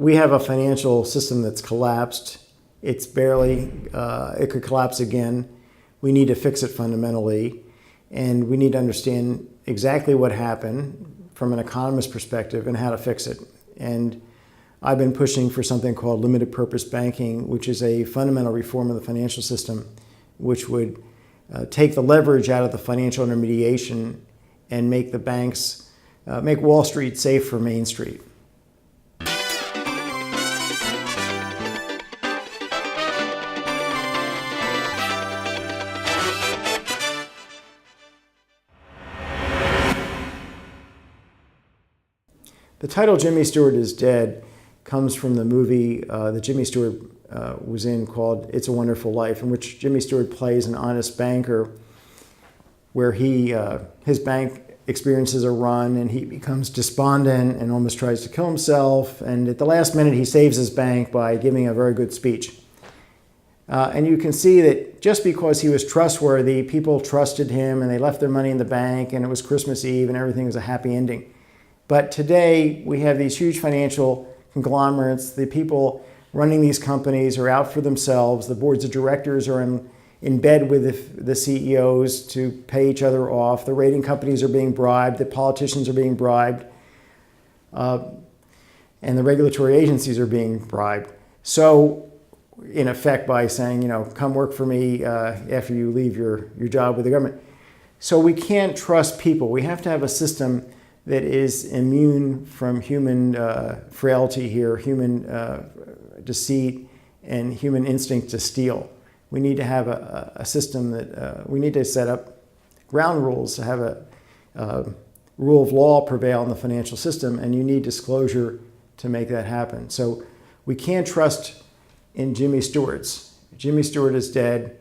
we have a financial system that's collapsed. It's barely, it could collapse again. We need to fix it fundamentally, and we need to understand exactly what happened from an economist perspective and how to fix it. And I've been pushing for something called limited purpose banking, which is a fundamental reform of the financial system, which would take the leverage out of the financial intermediation and make the banks, make Wall Street safe for Main Street. The title Jimmy Stewart is Dead comes from the movie that Jimmy Stewart was in called It's a Wonderful Life, in which Jimmy Stewart plays an honest banker where his bank experiences a run and he becomes despondent and almost tries to kill himself. And at the last minute, he saves his bank by giving a very good speech. And you can see that just because he was trustworthy, people trusted him and they left their money in the bank, and it was Christmas Eve and everything was a happy ending. But today, we have these huge financial conglomerates. The people running these companies are out for themselves. The boards of directors are in bed with the CEOs to pay each other off. The rating companies are being bribed. The politicians are being bribed. And the regulatory agencies are being bribed. So, in effect, by saying, come work for me after you leave your job with the government. So we can't trust people. We have to have a system that is immune from human frailty here, human deceit, and human instinct to steal. We need to have a system that, we need to set up ground rules to have a rule of law prevail in the financial system, and you need disclosure to make that happen. So we can't trust in Jimmy Stewart's. Jimmy Stewart is dead.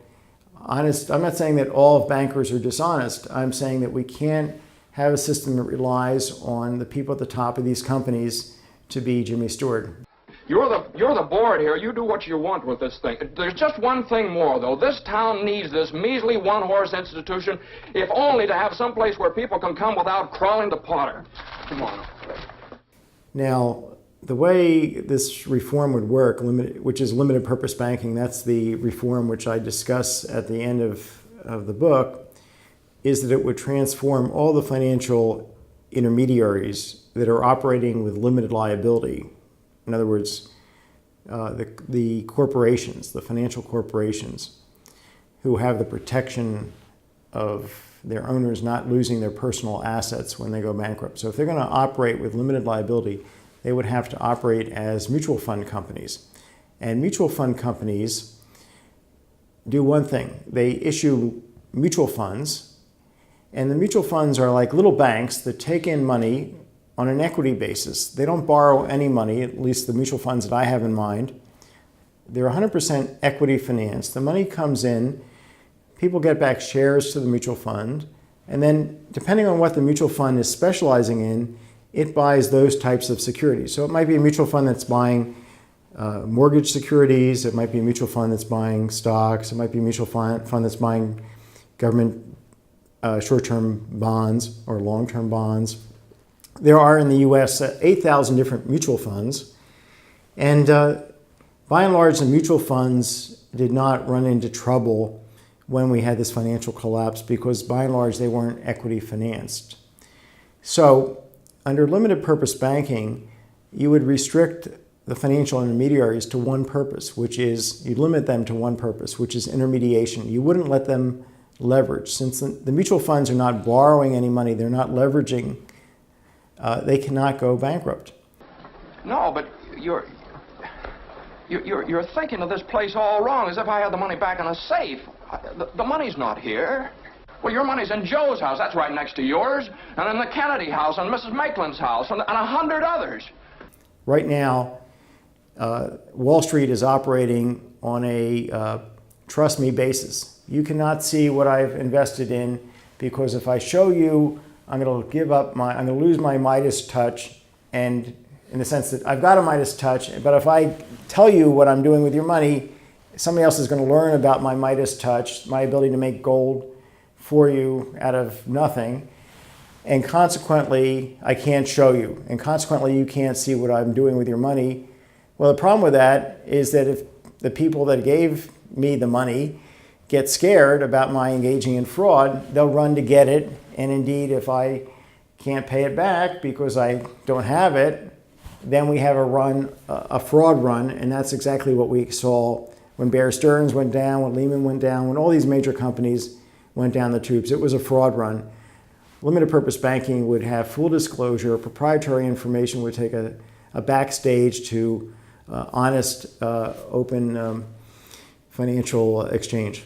Honest, I'm not saying that all bankers are dishonest. I'm saying that we can't have a system that relies on the people at the top of these companies to be Jimmy Stewart. You're the board here. You do what you want with this thing. There's just one thing more, though. This town needs this measly one-horse institution, if only to have some place where people can come without crawling to Potter. Come on. Now, the way this reform would work, which is limited purpose banking, that's the reform which I discuss at the end of the book, is that it would transform all the financial intermediaries that are operating with limited liability. In other words, the corporations, the financial corporations, who have the protection of their owners not losing their personal assets when they go bankrupt. So if they're going to operate with limited liability, they would have to operate as mutual fund companies. And mutual fund companies do one thing. They issue mutual funds, and the mutual funds are like little banks that take in money on an equity basis. They don't borrow any money, at least the mutual funds that I have in mind. They're 100% equity financed. The money comes in, people get back shares to the mutual fund, and then depending on what the mutual fund is specializing in, it buys those types of securities. So it might be a mutual fund that's buying mortgage securities, it might be a mutual fund that's buying stocks, it might be a mutual fund that's buying government short-term bonds or long-term bonds. There are in the US 8,000 different mutual funds, and by and large the mutual funds did not run into trouble when we had this financial collapse because by and large they weren't equity financed. So under limited purpose banking, you would restrict the financial intermediaries to one purpose, which is, you limit them to one purpose, which is intermediation. You wouldn't let them leverage. Since the mutual funds are not borrowing any money, they're not leveraging, they cannot go bankrupt. No, but you're thinking of this place all wrong, as if I had the money back in a safe. The money's not here. Well, your money's in Joe's house, that's right next to yours, and in the Kennedy house, and Mrs. Maitland's house, and 100 others. Right now, Wall Street is operating on a trust me basis. You cannot see what I've invested in because if I show you, I'm going to lose my Midas touch, and in the sense that I've got a Midas touch, but if I tell you what I'm doing with your money, somebody else is going to learn about my Midas touch, my ability to make gold for you out of nothing, and consequently, I can't show you, and consequently, you can't see what I'm doing with your money Well, the problem with that is that if the people that gave me the money get scared about my engaging in fraud, they'll run to get it. And indeed, if I can't pay it back because I don't have it, then we have a fraud run. And that's exactly what we saw when Bear Stearns went down, when Lehman went down, when all these major companies went down the tubes. It was a fraud run. Limited purpose banking would have full disclosure. Proprietary information would take a backstage to honest, open financial exchange.